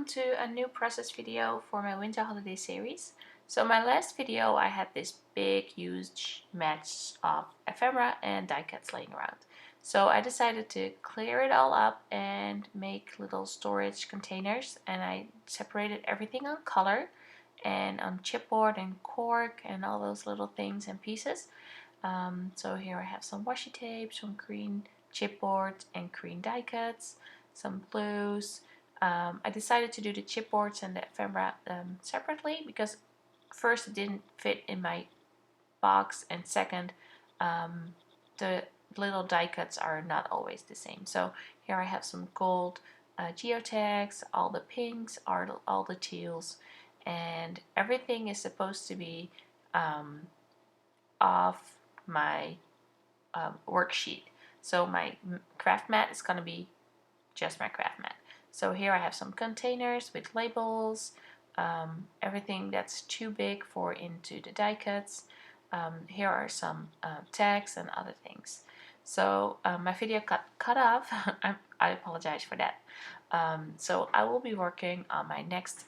to a new process video for my winter holiday series. So my last video I had this big huge match of ephemera and die cuts laying around. So I decided to clear it all up and make little storage containers, and I separated everything on color and on chipboard and cork and all those little things and pieces. So here I have some washi tape, some green chipboard and green die cuts, some blues. I decided to do the chipboards and the ephemera separately because first it didn't fit in my box, and second the little die cuts are not always the same. So here I have some gold geotags, all the pinks, all the teals, and everything is supposed to be off my worksheet. So my craft mat is going to be just my craft mat. So here I have some containers with labels, everything that's too big for into the die cuts. Here are some tags and other things. So my video cut off. I apologize for that. So I will be working on my next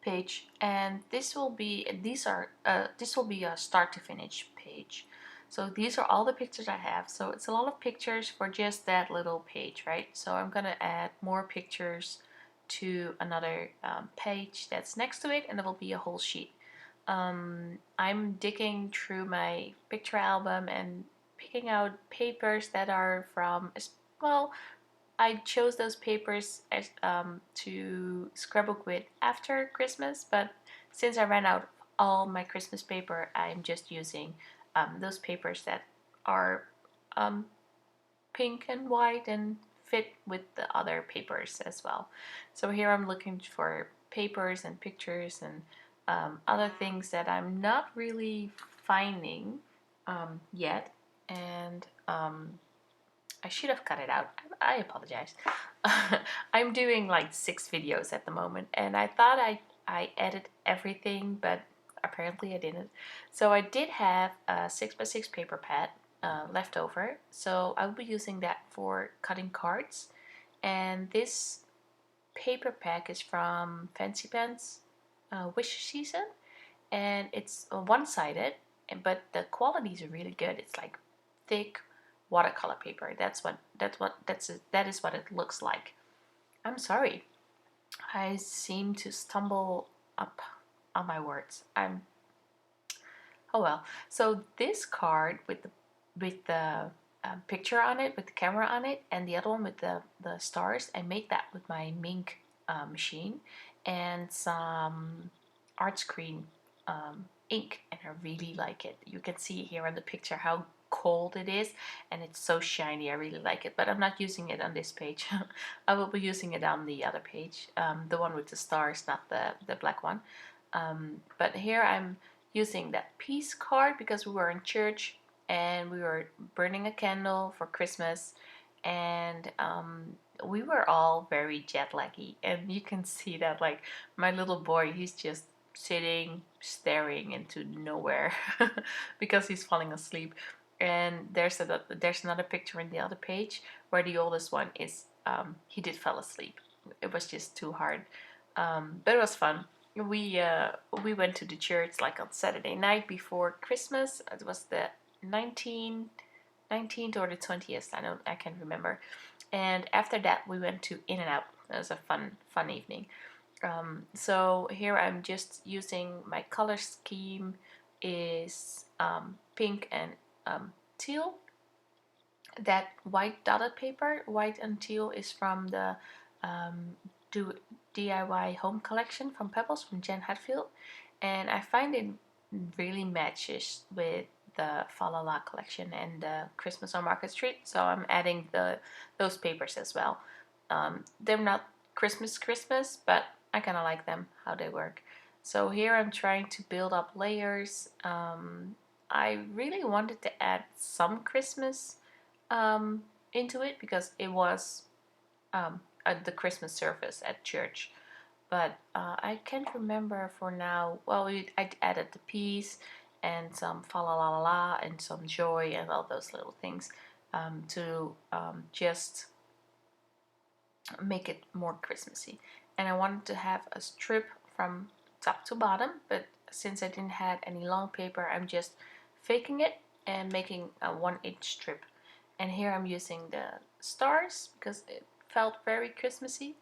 page, and this will be a start to finish page. So these are all the pictures I have. So it's a lot of pictures for just that little page, right? So I'm gonna add more pictures to another page that's next to it, and it will be a whole sheet. I'm digging through my picture album and picking out papers that are from, well, I chose those papers as, to scrapbook with after Christmas, but since I ran out of all my Christmas paper, I'm just using those papers that are um, pink and white and fit with the other papers as well. So here I'm looking for papers and pictures and other things that I'm not really finding yet, and I should have cut it out. I apologize. I'm doing like 6 videos at the moment, and I thought I edited everything, but apparently I didn't. So I did have a 6x6 paper pad left over, so I'll be using that for cutting cards. And this paper pack is from Fancy Pants Wish Season, and it's one-sided, but the quality is really good. It's like thick watercolor paper. That is what it looks like. I'm sorry, I seem to stumble up on my words. Oh well. So this card with the picture on it, with the camera on it, and the other one with the stars, I made that with my Mink machine and some art screen ink, and I really like it. You can see here in the picture how cold it is, and it's so shiny. I really like it, but I'm not using it on this page. I will be using it on the other page, the one with the stars, not the black one. But here I'm using that peace card because we were in church and we were burning a candle for Christmas, and we were all very jet laggy, and you can see that, like, my little boy, he's just sitting staring into nowhere because he's falling asleep. And there's another picture in the other page where the oldest one is he did fall asleep. It was just too hard, but it was fun. We went to the church like on Saturday night before Christmas. It was the 19th or the 20th. I can't remember. And after that we went to In-N-Out. It was a fun evening. So here I'm just using my color scheme is pink and teal. That white dotted paper, white and teal, is from the DIY home collection from Pebbles from Jen Hatfield, and I find it really matches with the Fa La La collection and the Christmas on Market Street, so I'm adding those papers as well. They're not Christmas, but I kind of like them, how they work. So here I'm trying to build up layers. I really wanted to add some Christmas into it because it was at the Christmas service at church, but I can't remember for now. Well, I added the peace and some fa la la la la and some joy and all those little things to just make it more Christmassy. and I wanted to have a strip from top to bottom, but since I didn't have any long paper, I'm just faking it and making a 1-inch strip. And here I'm using the stars because it felt very Christmassy,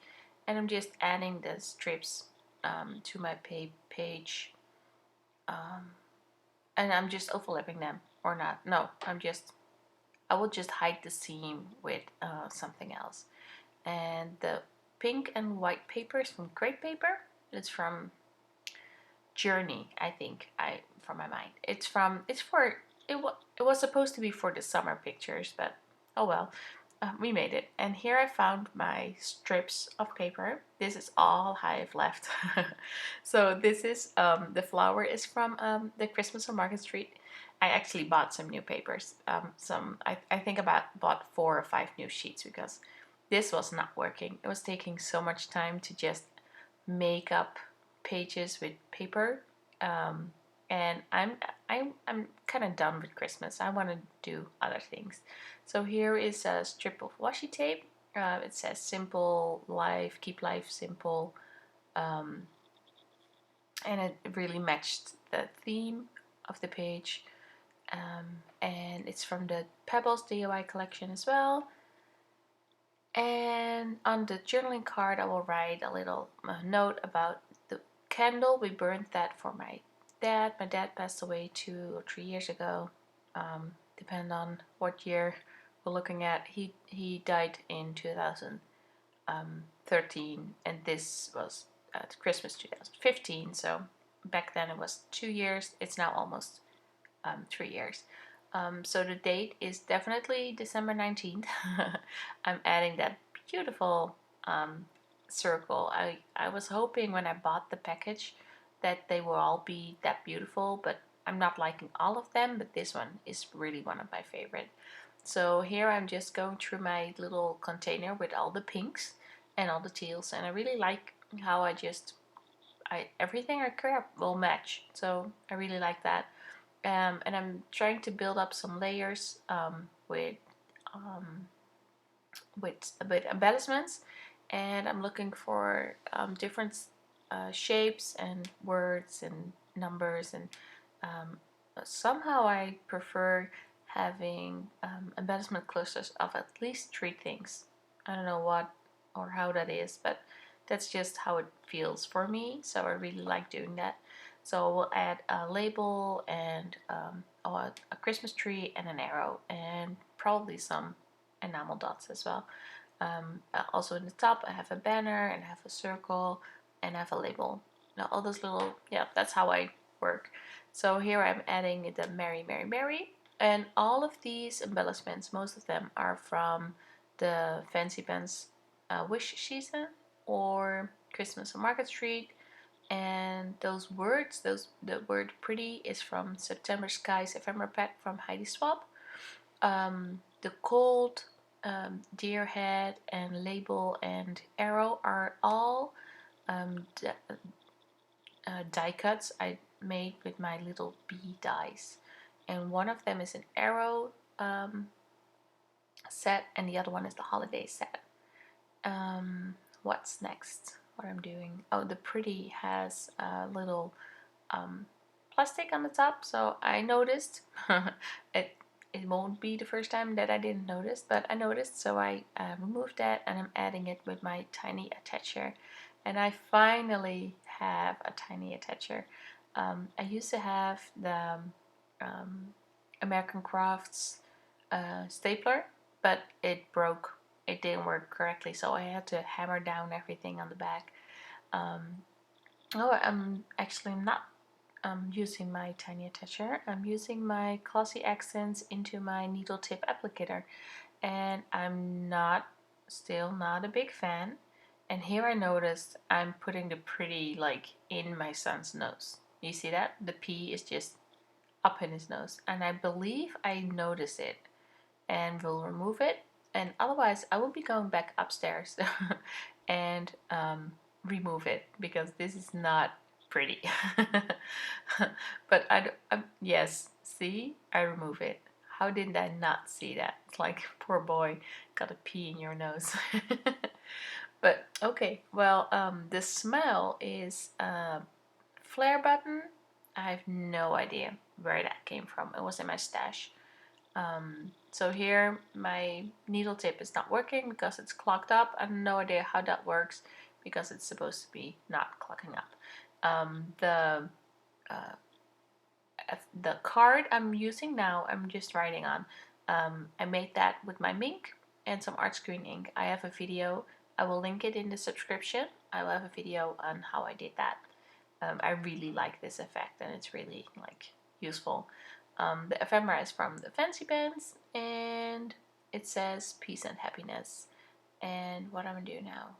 and I'm just adding the strips to my page, and I'm just overlapping them, or not. No, I will just hide the seam with something else. And the pink and white paper is from crepe paper. It's from Journey, I think. From my mind, it was supposed to be for the summer pictures, but oh well. We made it, and here I found my strips of paper. This is all I've left. So this is the flower is from the Christmas on Market Street. I actually bought some new papers. I think bought 4 or 5 new sheets because this was not working. It was taking so much time to just make up pages with paper, and I'm kind of done with Christmas. I want to do other things. So here is a strip of washi tape. It says "Simple Life, Keep Life Simple," and it really matched the theme of the page. And it's from the Pebbles DIY collection as well. And on the journaling card, I will write a little note about the candle. We burned that for my dad. My dad passed away 2 or 3 years ago, depending on what year we're looking at. He died in 2013, and this was Christmas 2015. So back then it was 2 years. It's now almost 3 years. So the date is definitely December 19th. I'm adding that beautiful circle. I was hoping when I bought the package that they will all be that beautiful, but I'm not liking all of them, but this one is really one of my favorite. So here I'm just going through my little container with all the pinks and all the teals, and I really like how everything I grab will match. So I really like that. And I'm trying to build up some layers um, with embellishments, and I'm looking for different shapes and words and numbers, and um, somehow I prefer having embellishment clusters of at least 3 things. I don't know what or how that is, but that's just how it feels for me, so I really like doing that. So we'll add a label and a Christmas tree and an arrow, and probably some enamel dots as well. Also in the top I have a banner and I have a circle and I have a label. Now all those little, yeah, that's how I work. So here I'm adding the Merry Merry Merry, and all of these embellishments, most of them are from the Fancy Pants wish season or Christmas on Market Street. And those words, the word pretty is from September Skies Ephemera Pack from Heidi Swap. The cold, deer head and label and arrow are all die cuts I made with my little bee dies. And one of them is an arrow set, and the other one is the holiday set. What's next? What I'm doing? Oh, the pretty has a little plastic on the top, so I noticed. It won't be the first time that I didn't notice, but I noticed, so I removed that, and I'm adding it with my tiny attacher. And I finally have a tiny attacher. I used to have the American Crafts stapler, but it broke. It didn't work correctly, so I had to hammer down everything on the back. I'm actually not using my tiny attacher. I'm using my Glossy Accents into my needle tip applicator, and I'm still not a big fan. And here I noticed I'm putting the pretty like in my son's nose. You see that? The P is just up in his nose, and I believe I notice it and will remove it. And otherwise I will be going back upstairs and remove it, because this is not pretty. But yes, see, I remove it. How did I not see that? It's like, poor boy, got a pee in your nose. But okay, well, the smell is flare button. I have no idea where that came from. It was in my stash. So here my needle tip is not working because it's clogged up. I have no idea how that works because it's supposed to be not clogging up. Uh, the card I'm using now, I'm just writing on. I made that with my Mink and some art screen ink. I have a video. I will link it in the subscription. I will have a video on how I did that. I really like this effect and it's really like useful. The ephemera is from the Fancy Pants and it says peace and happiness. And what I'm gonna do now?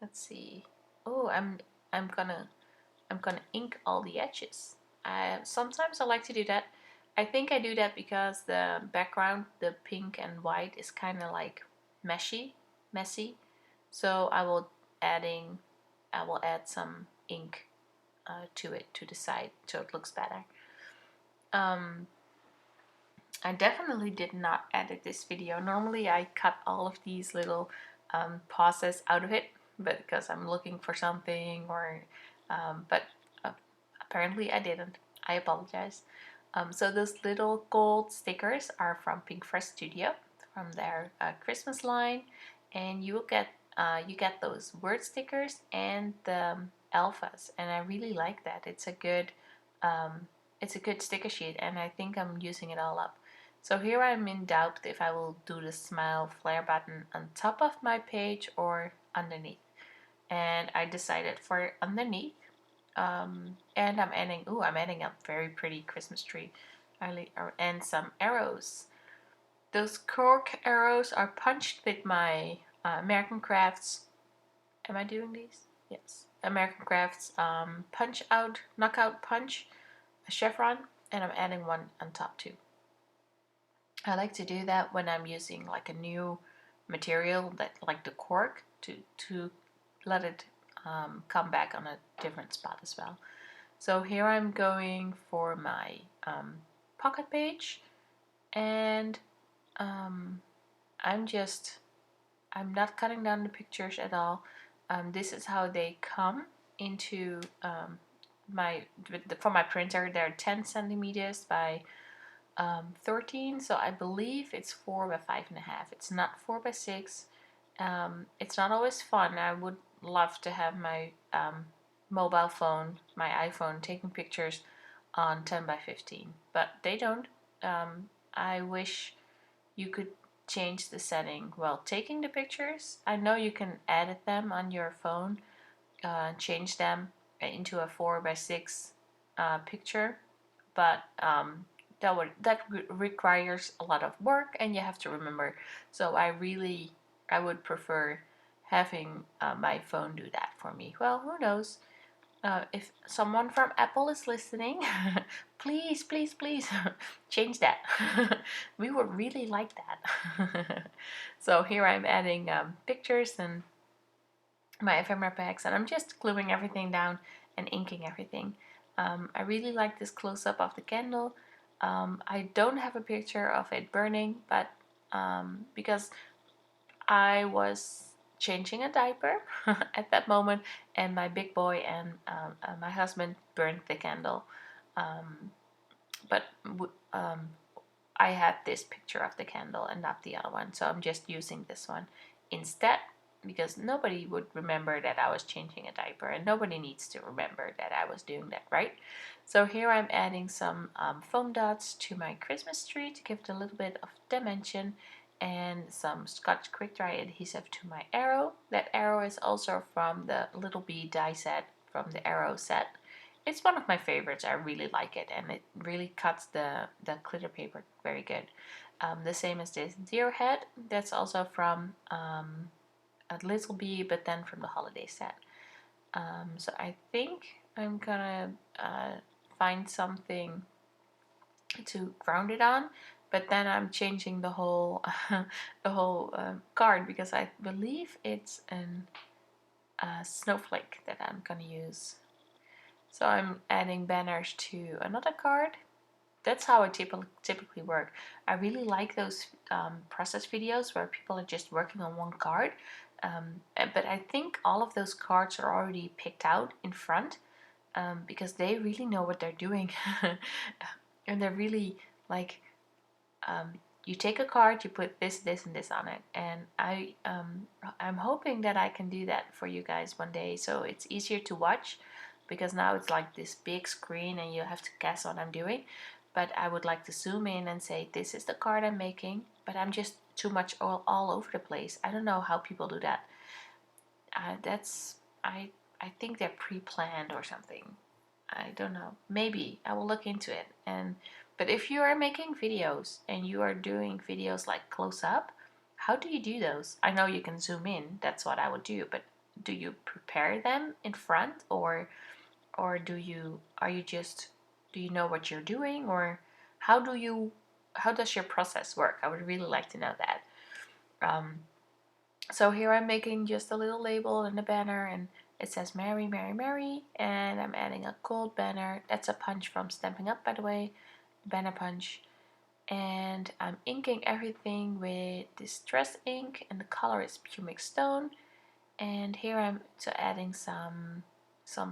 Let's see. Oh, I'm gonna ink all the edges. Sometimes I like to do that. I think I do that because the background, the pink and white, is kind of like messy. So I will add some ink to it to the side so it looks better. I definitely did not edit this video. Normally I cut all of these little pauses out of it, but because I'm looking for something but uh, apparently I didn't. I apologize. So those little gold stickers are from Pink Fresh Studio, from their Christmas line, and you get those word stickers and the alphas, and I really like that. It's a good sticker sheet, and I think I'm using it all up. So here I'm in doubt if I will do the smile flare button on top of my page or underneath. And I decided for underneath. And I'm adding a very pretty Christmas tree. And some arrows. Those cork arrows are punched with my American Crafts. Am I doing these? Yes. American Crafts knockout punch, a chevron, and I'm adding one on top too. I like to do that when I'm using like a new material that like the cork to let it come back on a different spot as well. So here I'm going for my pocket page, and um, I'm not cutting down the pictures at all. This is how they come into for my printer. They're 10 centimeters by 13, so I believe it's 4 by 5.5. It's not 4 by 6. It's not always fun. I would love to have my mobile phone, my iPhone, taking pictures on 10 by 15, but they don't. I wish you could change the setting while taking the pictures. I know you can edit them on your phone, change them into a 4 by 6 picture, but that requires a lot of work and you have to remember. So I would prefer having my phone do that for me. Well, who knows? If someone from Apple is listening, please change that. We would really like that. So here I'm adding pictures and my ephemera packs, and I'm just gluing everything down and inking everything. I really like this close-up of the candle. I don't have a picture of it burning, but because I was changing a diaper at that moment, and my big boy and my husband burned the candle. But I had this picture of the candle and not the other one, so I'm just using this one instead, because nobody would remember that I was changing a diaper, and nobody needs to remember that I was doing that, right? So here I'm adding some foam dots to my Christmas tree to give it a little bit of dimension, and some Scotch Quick Dry adhesive to my arrow. That arrow is also from the Little Bee die set from the arrow set. It's one of my favorites. I really like it, and it really cuts the glitter paper very good. The same as this deer head. That's also from a Little Bee, but then from the holiday set. So I think I'm gonna find something to ground it on, but then I'm changing the whole card, because I believe it's a snowflake that I'm gonna use. So I'm adding banners to another card. That's how I typically work. I really like those process videos where people are just working on one card. But I think all of those cards are already picked out in front, because they really know what they're doing. And they're really like, you take a card, you put this, this, and this on it. And I'm hoping that I can do that for you guys one day, so it's easier to watch, because now it's like this big screen and you have to guess what I'm doing. But I would like to zoom in and say, this is the card I'm making, but I'm just too much all over the place. I don't know how people do that. That's I think they're pre-planned or something. I don't know. Maybe I will look into it. And but if you are making videos and you are doing videos like close up, how do you do those? I know you can zoom in. That's what I would do. But do you prepare them in front, or are you just, do you know what you're doing, or how do you how does your process work? I would really like to know that. Um, so here I'm making just a little label and a banner, and it says Mary, Mary, Mary, and I'm adding a gold banner. That's a punch from Stampin' Up, by the way, banner punch. And I'm inking everything with distress ink, and the color is pumic stone. And here I'm adding some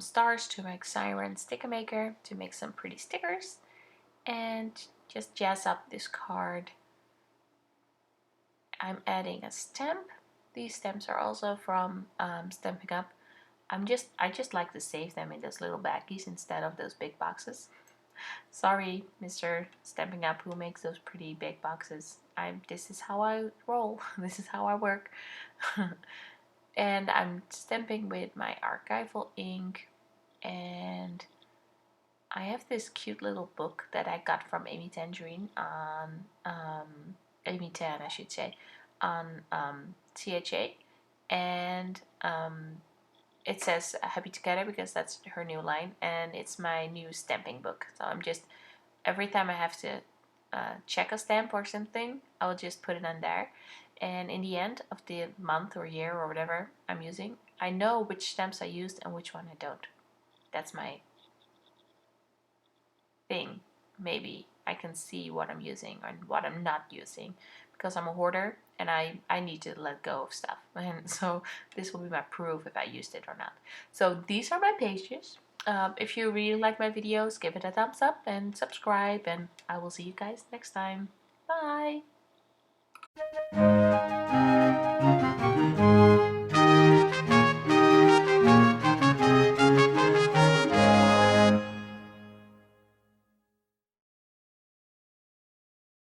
stars to make Siren sticker maker to make some pretty stickers, and just jazz up this card. I'm adding a stamp. These stamps are also from Stampin' Up. I just like to save them in those little baggies instead of those big boxes. Sorry, Mr. Stampin' Up, who makes those pretty big boxes. This is how I roll. This is how I work. And I'm stamping with my archival ink, and I have this cute little book that I got from Amy Tangerine on Amy Tan, I should say, on CHA, and it says Happy Together because that's her new line, and it's my new stamping book. So I'm just, every time I have to check a stamp or something, I'll just put it on there, and in the end of the month or year or whatever I'm using, I know which stamps I used and which one I don't. That's my thing. Maybe I can see what I'm using and what I'm not using, because I'm a hoarder and I need to let go of stuff. And so this will be my proof if I used it or not. So these are my pages. If you really like my videos, give it a thumbs up and subscribe, and I will see you guys next time. Bye!